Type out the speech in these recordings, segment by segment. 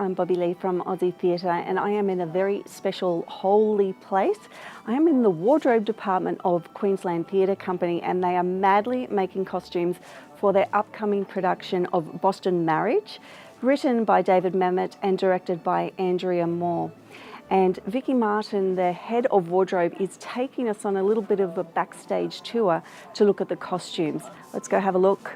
I'm Bobbi-Lea from AussieTheatre, and I am in a very special holy place. I am in the wardrobe department of Queensland Theatre Company, and they are madly making costumes for their upcoming production of Boston Marriage, written by David Mamet and directed by Andrea Moore. And Vicky Martin, the head of wardrobe, is taking us on a little bit of a backstage tour to look at the costumes. Let's go have a look.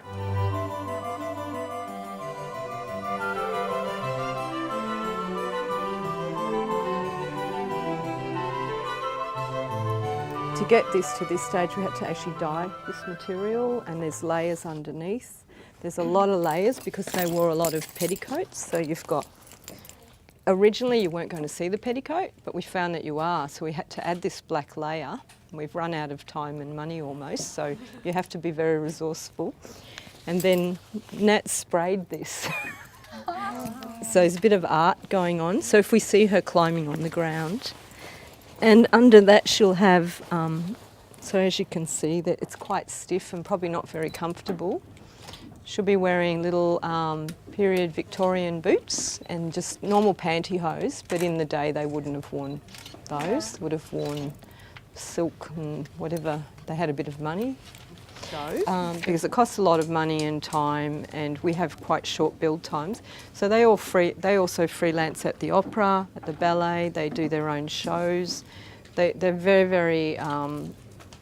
To get this to this stage, we had to actually dye this material, and there's layers underneath. There's a lot of layers because they wore a lot of petticoats. So you've got, originally you weren't going to see the petticoat, but we found that you are. So we had to add this black layer. We've run out of time and money almost, so you have to be very resourceful. And then Nat sprayed this. So there's a bit of art going on. So if we see her climbing on the ground, and under that she'll have, so as you can see, that it's quite stiff and probably not very comfortable. She'll be wearing little period Victorian boots and just normal pantyhose, but in the day they wouldn't have worn those, would have worn silk and whatever. They had a bit of money. Because it costs a lot of money and time, and we have quite short build times. So they also freelance at the opera, at the ballet. They do their own shows. They're very, very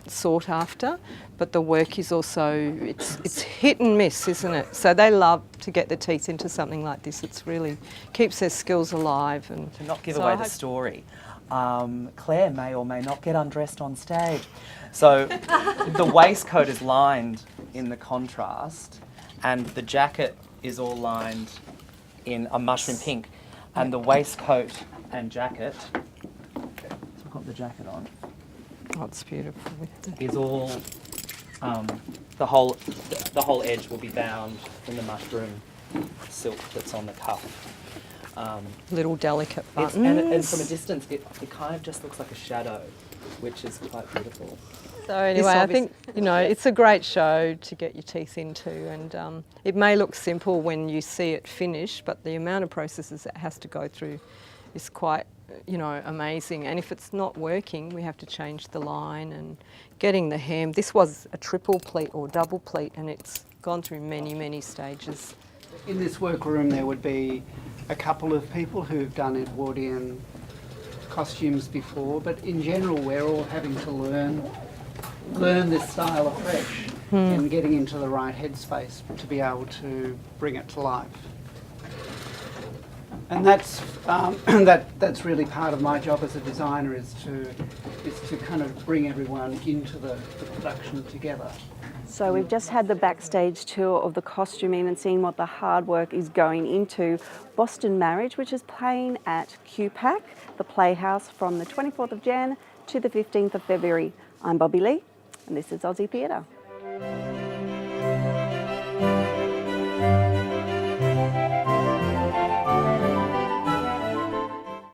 sought after, but the work is also, it's hit and miss, isn't it? So they love to get their teeth into something like this. It's really keeps their skills alive. And to not give away the story, Claire may or may not get undressed on stage. So the waistcoat is lined in the contrast, and the jacket is all lined in a mushroom pink, and the waistcoat and jacket, so I've got the jacket on. Oh, it's beautiful. Is all, the whole edge will be bound in the mushroom silk that's on the cuff. Little delicate buttons. And from a distance, it kind of just looks like a shadow, which is quite beautiful. So anyway, I think, you know, it's a great show to get your teeth into, and it may look simple when you see it finished, but the amount of processes it has to go through is quite, you know, amazing. And if it's not working, we have to change the line and getting the hem. This was a triple pleat or double pleat, and it's gone through many, many stages. In this workroom there would be a couple of people who've done Edwardian costumes before, but in general we're all having to learn this style afresh and getting into the right headspace to be able to bring it to life. And that's that's really part of my job as a designer, is to kind of bring everyone into the production together. So we've just had the backstage tour of the costuming and seen what the hard work is going into Boston Marriage, which is playing at QPAC, the Playhouse, from the 24th of Jan to the 15th of February. I'm Bobbi-Lea, and this is Aussie Theatre.